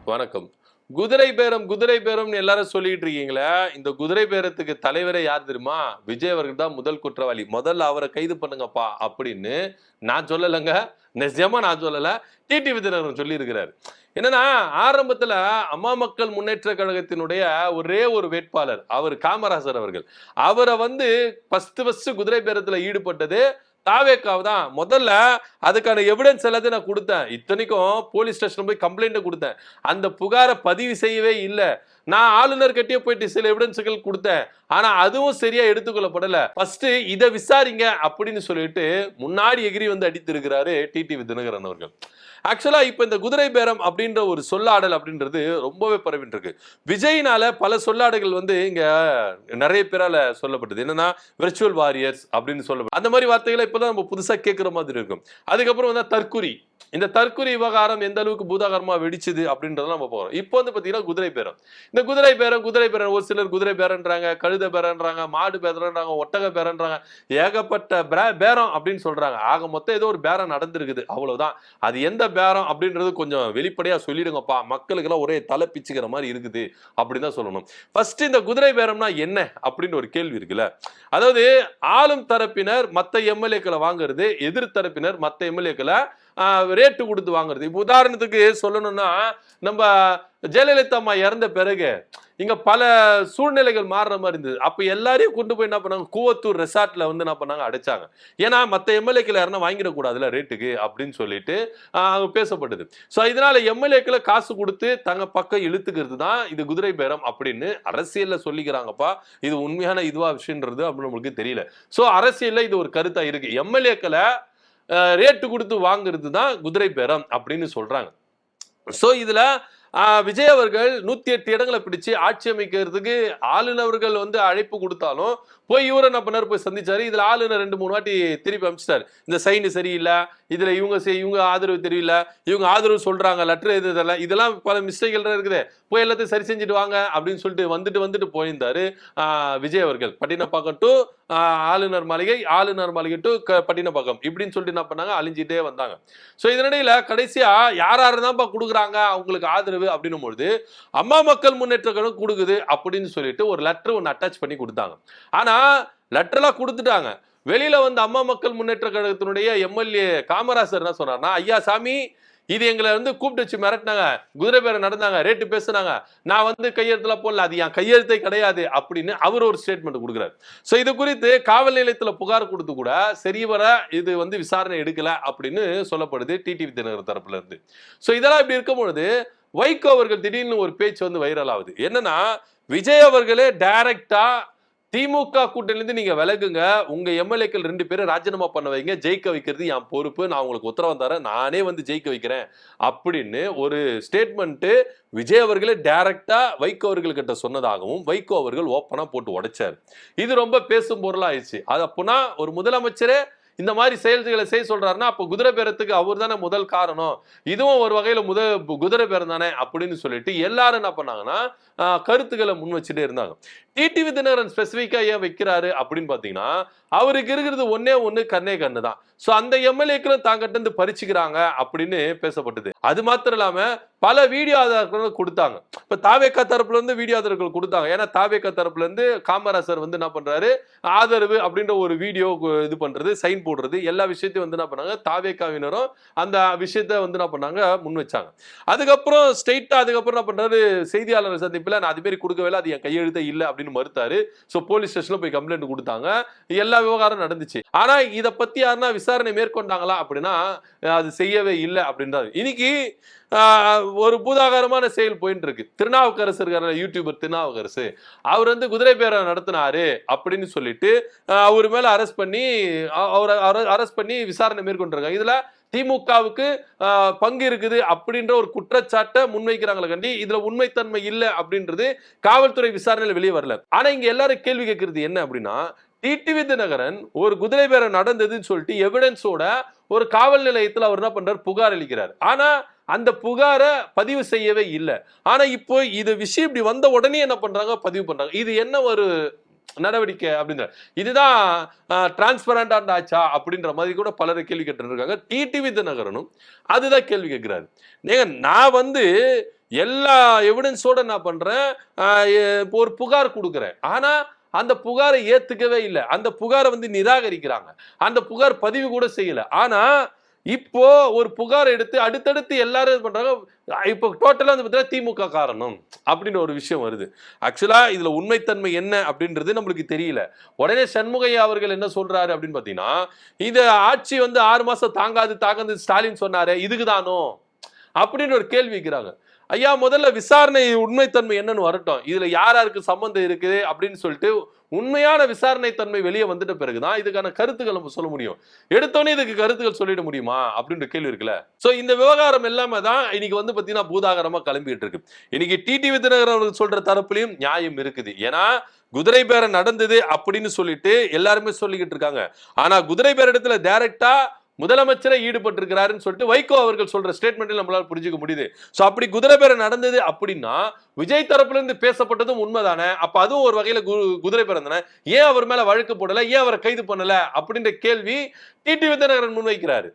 வணக்கம். குதிரை பேரம்னு எல்லாரும் சொல்லிட்டு இருக்கீங்களா? இந்த குதிரை பேரத்துக்கு தலைவரே யார் தெரியுமா? விஜய் அவர்கள் தான் முதல் குற்றவாளி. முதல்ல அவரை கைது பண்ணுங்கப்பா அப்படின்னு நான் சொல்லலைங்க. நிஜமா நான் சொல்லல. டிடிவி தினகரன் சொல்லி இருக்கிறார். என்னன்னா, ஆரம்பத்துல அம்மா மக்கள் முன்னேற்ற கழகத்தினுடைய ஒரே ஒரு வேட்பாளர் அவர் காமராசர் அவர்கள். அவரை ஃபர்ஸ்ட் குதிரை பேரத்துல ஈடுபட்டது தாவேக்காவ தான். முதல்ல அதுக்கான எவிடன்ஸ் எல்லாத்தையும் நான் கொடுத்தேன். இத்தனைக்கும் போலீஸ் ஸ்டேஷன் போய் கம்ப்ளைண்ட் கொடுத்தேன். அந்த புகாரை பதிவு செய்யவே இல்லை. நான் ஆளுநர் கட்டியே போயிட்டு சில எவிடன்ஸுகள் கொடுத்தேன். ஆனா அதுவும் சரியா எடுத்துக்கொள்ளப்படல. ஃபர்ஸ்ட் இதை விசாரிங்க அப்படின்னு சொல்லிட்டு முன்னாடி எகிரி அடித்து இருக்கிறாரு டிடிவி தினகரன் அவர்கள். ஆக்சுவலா இப்ப இந்த குதிரை பேரம் அப்படின்ற ஒரு சொல்லாடல் அப்படின்றது ரொம்பவே பரவிட்டு இருக்கு. விஜய்னால பல சொல்லாடல்கள் இங்க நிறைய பேரால சொல்லப்பட்டது. என்னன்னா விர்ச்சுவல் வாரியர்ஸ் அப்படின்னு சொல்லப்படும். அந்த மாதிரி வார்த்தைகளை இப்பதான் நம்ம புதுசா கேட்கிற மாதிரி இருக்கும். அதுக்கப்புறம் தற்குறி. இந்த தற்குறி விவகாரம் எந்த அளவுக்கு பூதாகரமா வெடிச்சது அப்படின்றத நம்ம போறோம். இப்போ பாத்தீங்கன்னா குதிரை பேரம். இந்த குதிரை பேரம் ஒரு சிலர் குதிரை பேரன்றாங்க, கழுத பேரன்றாங்க, மாடு பேரன்றாங்க, ஒட்டக பேரன்றாங்க, ஏகப்பட்ட பேரம் அப்படின்னு சொல்றாங்க. ஆக மொத்தம் ஏதோ ஒரு பேரம் நடந்திருக்குது, அவ்வளவுதான். அது எந்த பேரம் அப்படின்றது கொஞ்சம் வெளிப்படையா சொல்லிடுங்கப்பா. மக்களுக்கு எல்லாம் ஒரே தலை பிச்சுக்கிற மாதிரி இருக்குது அப்படின்னு தான் சொல்லணும். ஃபர்ஸ்ட் இந்த குதிரை பேரம்னா என்ன அப்படின்னு ஒரு கேள்வி இருக்குல்ல. அதாவது ஆளும் தரப்பினர் மத்த எம்எல்ஏக்களை வாங்குறது, எதிர் தரப்பினர் மத்த எம்எல்ஏக்களை ரேட்டு கொடுத்து வாங்குறது. இப்ப உதாரணத்துக்கு சொல்லணும்னா, நம்ம ஜெயலலிதா அம்மா இறந்த பிறகு இங்க பல சூழ்நிலைகள் மாறுற மாதிரி இருந்தது. அப்ப எல்லாரையும் கொண்டு போய் என்ன பண்ணாங்க, கூவத்தூர் ரெசார்ட்ல என்ன பண்ணாங்க, அடைச்சாங்க. ஏன்னா மத்த எம்எல்ஏக்களை யாருன்னா வாங்கிடக்கூடாதுல ரேட்டுக்கு அப்படின்னு சொல்லிட்டு பேசப்பட்டது. சோ இதனால எம்எல்ஏக்களை காசு கொடுத்து தங்க பக்கம் இழுத்துக்கிறது தான் இது குதிரை பேரம் அப்படின்னு அரசியல்ல சொல்லிக்கிறாங்கப்பா. இது உண்மையான இதுவா விஷயம்ன்றது அப்படின்னு நம்மளுக்கு தெரியல. சோ அரசியல்ல இது ஒரு கருத்தா இருக்கு. எம்எல்ஏக்களை ரேட்டு கொடுத்து வாங்குறது தான் குதிரை பேரம் அப்படின்னு சொல்றாங்க. சோ இதுல விஜய் அவர்கள் 108 இடங்களை பிடிச்சு ஆட்சி அமைக்கிறதுக்கு ஆளுநர்கள் அழைப்பு கொடுத்தாலும் போய் இவரை என்ன பண்ணாரு, போய் சந்திச்சாரு. இதுல ஆளுநர் 2-3 வாட்டி திருப்பி அனுப்பிச்சிட்டாரு. இந்த சைன் சரியில்லை, இதுல இவங்க ஆதரவு தெரியல, இவங்க ஆதரவு சொல்றாங்க, லெட்டர் இதெல்லாம் பல மிஸ்டேக்கள் இருக்குது, போய் எல்லாத்தையும் சரி செஞ்சுட்டு வாங்க அப்படின்னு சொல்லிட்டு வந்துட்டு போயிருந்தாரு விஜய் அவர்கள். பட்டினப்பாக்கம் டு ஆளுநர் மாளிகை டு பட்டினப்பாக்கம் இப்படின்னு சொல்லிட்டு என்ன பண்ணாங்க, அழிஞ்சிட்டே வந்தாங்க. சோ இதனிடையில கடைசியா யாராருதான்ப்பா கொடுக்குறாங்க அவங்களுக்கு ஆதரவு அப்படின்னும் பொழுது அம்மா மக்கள் முன்னேற்ற கழகம் கொடுக்குது அப்படின்னு சொல்லிட்டு ஒரு லெட்டர் ஒன்னு அட்டாச் பண்ணி கொடுத்தாங்க. ஆனா லெட்டர்லாம் கொடுத்துட்டாங்க. வெளியில அம்மா மக்கள் முன்னேற்ற கழகத்தினுடைய எம்எல்ஏ காமராசர் என்ன சொன்னார்னா, ஐயா சாமி, இது எங்களை கூப்பிட்டு வச்சு மிரட்டினாங்க, குதிரை பேரம் நடந்தாங்க, ரேட்டு பேசுனாங்க, நான் கையெழுத்துல போடல, அது என் கையெழுத்தே கிடையாது அப்படின்னு அவர் ஒரு ஸ்டேட்மெண்ட் கொடுக்குறாரு. சோ இது குறித்து காவல் நிலையத்துல புகார் கொடுத்து கூட சரிவர இது விசாரணை எடுக்கல அப்படின்னு சொல்லப்படுது டிடிவி தினகரன் தரப்புல இருந்து. சோ இதெல்லாம் இப்படி இருக்கும் பொழுது வைகோ அவர்கள் திடீர்னு ஒரு பேச்சு வைரல் ஆகுது. என்னன்னா, விஜய் அவர்களே டைரக்டா திமுக கூட்டணியிலிருந்து நீங்க விலகுங்க, உங்க எம்எல்ஏக்கள் 2 பேரும் ராஜினாமா பண்ண வைங்க, ஜெயிக்க வைக்கிறது என் பொறுப்பு, நான் உங்களுக்கு உத்தரவு தரேன், நானே ஜெயிக்க வைக்கிறேன் அப்படின்னு ஒரு ஸ்டேட்மெண்ட் விஜய் அவர்களே டைரக்டா வைகோ அவர்கள் கிட்ட சொன்னதாகவும் வைகோ அவர்கள் ஓப்பனா போட்டு உடைச்சார். இது ரொம்ப பேசும் பொருளா ஆயிடுச்சு. அது அப்போனா ஒரு முதலமைச்சரே இந்த மாதிரி செயல்களை செய்ய சொல்றாருன்னா அப்ப குதிரை பேரத்துக்கு அவர் தானே முதல் காரணம், இதுவும் ஒரு வகையில குதிரை பேரம் தானே அப்படின்னு சொல்லிட்டு எல்லாரும் என்ன பண்ணாங்கன்னா கருத்துக்களை முன் வச்சுட்டே இருந்தாங்க. டிடிவி தினகரன் ஸ்பெசிபிக்கா ஏன் வைக்கிறாரு அப்படின்னு பாத்தீங்கன்னா, அவருக்கு இருக்கிறது ஒண்ணு கண்ணு தான். சோ அந்த எம்எல்ஏக்களும் தாங்கிட்ட இருந்து பறிச்சுக்கிறாங்க அப்படின்னு பேசப்பட்டது. அது மாத்திரம் இல்லாம பல வீடியோ ஆதாரங்கள் கொடுத்தாங்க. இப்ப தாவேக்கா தரப்புல இருந்து வீடியோ ஆதாரங்கள் கொடுத்தாங்க. ஏன்னா தாவேக்கா தரப்புல இருந்து காமராசர் என்ன பண்றாரு, ஆதரவு அப்படின்ற ஒரு வீடியோ இது பண்றது, சைன் போடுறது, எல்லா விஷயத்தையும் என்ன பண்ணாங்க, தாவேக்காவினரும் அந்த விஷயத்த என்ன பண்ணாங்க, முன் வச்சாங்க. அதுக்கப்புறம் ஸ்ட்ரெயிட்டா அதுக்கப்புறம் என்ன பண்றாரு, செய்தியாளர் சந்திப்புல நான் அது மாதிரி கொடுக்கவே இல்லை, அது என் கையெழுத்தே இல்லை அப்படின்னு மறுத்தாரு. சோ போலீஸ் ஸ்டேஷன்ல போய் கம்ப்ளைண்ட் கொடுத்தாங்க. எல்லா விவகாரம் நடந்துச்சு. ஆனா இத பத்தி யாருன்னா விசாரணை மேற்கொண்டாங்களா அப்படின்னா அது செய்யவே இல்லை அப்படின்றாரு. இன்னைக்கு ஒரு பூதாகரமான செயல் போயிட்டு இருக்கு. திருநாவுக்கரசு இருக்காரு, யூடியூபர் திருநாவுக்கரசு, அவர் குதிரை பேரம் நடத்தினாரு அப்படின்னு சொல்லிட்டு அவர் மேல அரெஸ்ட் பண்ணி விசாரணை மேற்கொண்டிருக்காங்க. இதுல திமுகவுக்கு பங்கு இருக்குது அப்படின்ற ஒரு குற்றச்சாட்டை முன்வைக்கிறாங்களே கண்டி இதுல உண்மைத்தன்மை இல்லை அப்படின்றது காவல்துறை விசாரணையில வெளியே வரல. ஆனா இங்க எல்லாரும் கேள்வி கேட்கறது என்ன அப்படின்னா, டிடிவி தினகரன் ஒரு குதிரை பேரம் நடந்ததுன்னு சொல்லிட்டு எவிடன்ஸோட ஒரு காவல் நிலையத்தில் அவர் என்ன பண்றாரு, புகார் அளிக்கிறார். ஆனா அந்த புகாரை பதிவு செய்யவே இல்லை. ஆனா இப்போ இது விஷயம் இப்படி வந்த உடனே என்ன பண்றாங்க, பதிவு பண்றாங்க. இது என்ன ஒரு நடவடிக்கை அப்படின்ற, இதுதான் டிரான்ஸ்பரண்டா ஆச்சா அப்படின்ற மாதிரி கூட பலரை கேள்வி கேட்டு இருக்காங்க. டிடிவி தினகரனும் அதுதான் கேள்வி கேட்கிறாரு. நான் வந்து எல்லா எவிடன்ஸோட என்ன பண்றேன், ஒரு புகார் கொடுக்குறேன். ஆனா அந்த புகாரை ஏத்துக்கவே இல்லை. அந்த புகாரை வந்து நிராகரிக்கிறாங்க. அந்த புகார் பதிவு கூட செய்யல. ஆனா இப்போ ஒரு புகார் எடுத்து அடுத்தடுத்து எல்லாரும் பண்றாங்க. இப்போ டோட்டலா வந்து பார்த்தீங்கன்னா திமுக காரணம் அப்படின்னு ஒரு விஷயம் வருது. ஆக்சுவலா இதுல உண்மைத்தன்மை என்ன அப்படின்றது நம்மளுக்கு தெரியல. உடனே சண்முகையா அவர்கள் என்ன சொல்றாரு அப்படின்னு பாத்தீங்கன்னா, இது ஆட்சி வந்து 6 மாசம் தாங்காது ஸ்டாலின் சொன்னாரு, இதுக்குதானோ அப்படின்னு ஒரு கேள்வி வைக்கிறாங்க. ஐயா, முதல்ல விசாரணை உண்மைத்தன்மை என்னன்னு வரட்டும். இதுல யாருக்கு சம்பந்தம் இருக்குது அப்படின்னு சொல்லிட்டு உண்மையான விசாரணை தன்மை வெளியே வந்துட்ட பிறகுதான் இதுக்கான கருத்துக்கள் நம்ம சொல்ல முடியும். எடுத்தோன்னே இதுக்கு கருத்துக்கள் சொல்லிட முடியுமா அப்படின்ற கேள்வி இருக்குல்ல. சோ இந்த விவகாரம் எல்லாமே தான் இன்னைக்கு வந்து பாத்தீங்கன்னா பூதாகரமா கிளம்பிட்டு இருக்கு. இன்னைக்கு டிடிவி தினகரன் அவர்கள் சொல்ற தரப்புலையும் நியாயம் இருக்குது. ஏன்னா குதிரை பேரம் நடந்தது அப்படின்னு சொல்லிட்டு எல்லாருமே சொல்லிக்கிட்டு இருக்காங்க. ஆனா குதிரை பேர இடத்துல டைரக்டா முதலமைச்சரை ஈடுபட்டு இருக்கிறாருன்னு சொல்லிட்டு வைகோ அவர்கள் சொல்ற ஸ்டேட்மெண்ட்டில் நம்மளால புரிஞ்சுக்க முடியுது. சோ அப்படி குதிரை பேரம் நடந்தது அப்படின்னா விஜய் தரப்புல இருந்து பேசப்பட்டதும் உண்மைதானே. அப்ப அதுவும் ஒரு வகையில குதிரை பேரம் தானே. ஏன் அவர் மேல வழக்கு போடல, ஏன் அவரை கைது பண்ணல அப்படின்ற கேள்வி டிடிவி தினகரன் முன்வைக்கிறாரு.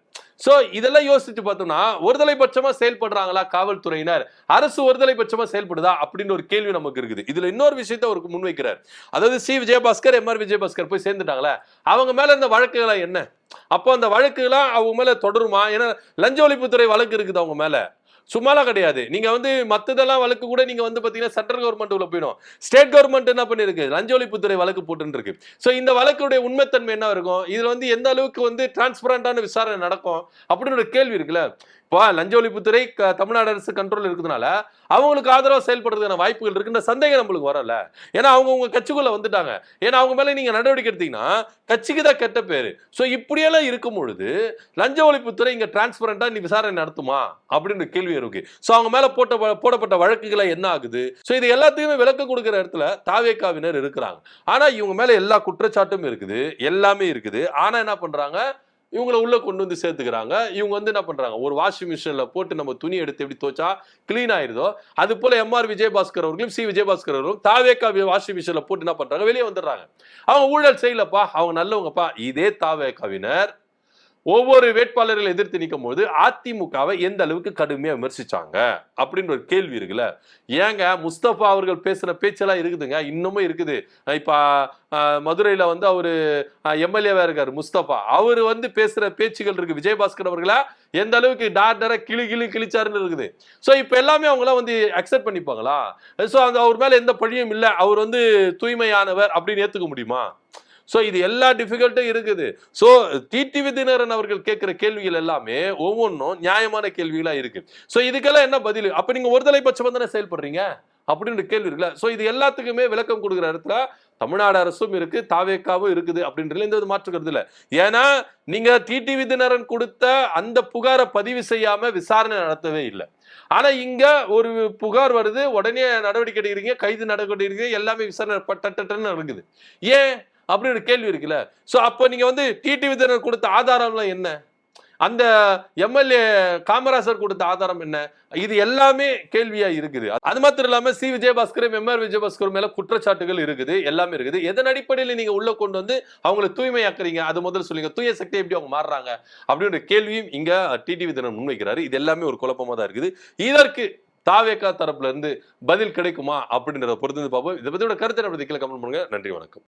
சோ இதெல்லாம் யோசிச்சு பார்த்தோம்னா ஒருதலை பட்சமா செயல்படுறாங்களா காவல்துறையினர், அரசு ஒருதலை பட்சமா செயல்படுதா அப்படின்னு ஒரு கேள்வி நமக்கு இருக்குது. இதுல இன்னொரு விஷயத்தை அவருக்கு முன்வைக்கிறார். அதாவது சி விஜயபாஸ்கர், எம்ஆர் விஜயபாஸ்கர் போய் சேர்ந்துட்டாங்களே, அவங்க மேல இருந்த வழக்குகளை என்ன, அப்போ அந்த வழக்குலாம் அவங்க மேல தொடருமா? ஏன்னா லஞ்ச ஒழிப்புத்துறை வழக்கு இருக்குது அவங்க மேல, சும்மாலாம் கிடையாது. நீங்க வந்து மத்ததெல்லாம் வழக்கு கூட நீங்க வந்து பாத்தீங்கன்னா சென்ட்ரல் கவர்மெண்ட் உள்ள போயிடும். ஸ்டேட் கவர்மெண்ட் என்ன பண்ணிருக்கு, லஞ்ச ஒழிப்புத்துறை வழக்கு போட்டு இருக்கு. சோ இந்த வழக்குடைய உண்மைத்தன்மை என்ன இருக்கும், இதுல வந்து எந்த அளவுக்கு வந்து டிரான்ஸ்பரண்டான விசாரணை நடக்கும் அப்படின்னு ஒரு கேள்வி இருக்குல்ல. இப்போ லஞ்ச ஒழிப்புத்துறை தமிழ்நாடு அரசு கண்ட்ரோல் இருக்கிறதுனால அவங்களுக்கு ஆதரவா செயல்படுறதுக்கான வாய்ப்புகள் இருக்குன்ற சந்தேகம் நம்மளுக்கு வரல. ஏன்னா அவங்க உங்க கட்சிக்குள்ள வந்துட்டாங்க. ஏன்னா அவங்க மேல நீங்க நடவடிக்கை எடுத்தீங்கன்னா கட்சிக்கு தான் கெட்ட பேரு. சோ இப்படியெல்லாம் இருக்கும் பொழுது லஞ்ச ஒழிப்புத்துறை இங்க டிரான்ஸ்பரண்டா நீ விசாரணை நடத்துமா அப்படின்னு கேள்வி இருக்கு. சோ அவங்க மேல போடப்பட்ட வழக்குகளை என்ன ஆகுது. சோ இது எல்லாத்தையுமே விளக்க கொடுக்கிற இடத்துல தாவேகாவினர் இருக்கிறாங்க. ஆனா இவங்க மேல எல்லா குற்றச்சாட்டும் இருக்குது, எல்லாமே இருக்குது. ஆனா என்ன பண்றாங்க, இவங்களை உள்ள கொண்டு வந்து சேர்த்துக்கிறாங்க. இவங்க வந்து என்ன பண்றாங்க, ஒரு வாஷிங் மிஷின்ல போட்டு நம்ம துணி எடுத்து எப்படி துவைச்சா கிளீன் ஆயிருதோ அது போல எம்ஆர் விஜயபாஸ்கர் அவர்களும் சி விஜயபாஸ்கர் அவர்களும் தாவேகா வாஷிங் மிஷின்ல போட்டு என்ன பண்றாங்க, வெளியே வந்துடுறாங்க. அவங்க ஊழல் செய்யலப்பா, அவங்க நல்லவங்கப்பா. இதே தாவேகாவினர் ஒவ்வொரு வேட்பாளர்களை எதிர்த்து நிற்கும் போது அதிமுகவை எந்த அளவுக்கு கடுமையா விமர்சிச்சாங்க அப்படின்னு ஒரு கேள்வி இருக்குல்ல. ஏங்க முஸ்தபா அவர்கள் பேசுற பேச்செல்லாம் இருக்குதுங்க, இன்னமும் இருக்குது. இப்ப மதுரையில வந்து அவரு எம்எல்ஏவா இருக்காரு முஸ்தபா, அவரு வந்து பேசுற பேச்சுகள் இருக்கு. விஜயபாஸ்கர் அவர்களா எந்த அளவுக்கு டார்டரா கிழிச்சாருன்னு இருக்குது. சோ இப்ப எல்லாமே அவங்களாம் வந்து அக்செப்ட் பண்ணிப்பாங்களா? சோ அந்த அவர் மேல எந்த பழியும் இல்லை, அவர் வந்து தூய்மையானவர் அப்படின்னு ஏத்துக்க முடியுமா? சோ இது எல்லா டிஃபிகல்ட்டும் இருக்குது. சோ டிடிவி தினகரன் அவர்கள் கேட்கிற கேள்விகள் எல்லாமே ஒவ்வொன்றும் நியாயமான கேள்விகளா இருக்கு. சோ இதுக்கெல்லாம் என்ன பதில்? அப்ப நீங்க ஒருதலை பட்சமா தானே செயல்படுறீங்க அப்படின்னு கேள்வி இருக்குல்ல. சோ இது எல்லாத்துக்குமே விளக்கம் கொடுக்குற இடத்துல தமிழ்நாடு அரசும் இருக்கு, தாவேகாவும் இருக்குது அப்படின்றதுல எந்த மாற்று கருத்து இல்ல. ஏன்னா நீங்க டிடிவி தினகரன் கொடுத்த அந்த புகாரை பதிவு செய்யாம விசாரணை நடத்தவே இல்லை. ஆனா இங்க ஒரு புகார் வருது, உடனே நடவடிக்கை எடுக்கிறீங்க, கைது நடவடிக்கை எடுக்கிறீங்க, எல்லாமே விசாரணை நடக்குது. ஏன் அப்படி ஒரு கேள்வி இருக்குல்ல. சோ அப்ப நீங்க வந்து டிடிவி தினகரன் கொடுத்த ஆதாரம்லாம் என்ன, அந்த எம்எல்ஏ காமராசர் கொடுத்த ஆதாரம் என்ன, இது எல்லாமே கேள்வியா இருக்குது. அது மாத்திரம் இல்லாம சி விஜயபாஸ்கரும் எம்ஆர் விஜயபாஸ்கர் மேல குற்றச்சாட்டுகள் இருக்குது, எல்லாமே இருக்குது. எதன் அடிப்படையில் நீங்க உள்ள கொண்டு வந்து அவங்களை தூய்மையாக்குறீங்க, அது முதல்ல சொல்லுங்க. தூய சக்தி எப்படி அவங்க மாறுறாங்க அப்படின்ற கேள்வியும் இங்க டிடிவி தினகரன் முன்வைக்கிறாரு. இது எல்லாமே ஒரு குழப்பமா தான் இருக்குது. இதற்கு தாவேகா தரப்புல இருந்து பதில் கிடைக்குமா அப்படின்றத பொறுத்து பார்ப்போம். இதை பத்தியோட கருத்தை கமெண்ட் பண்ணுங்க. நன்றி, வணக்கம்.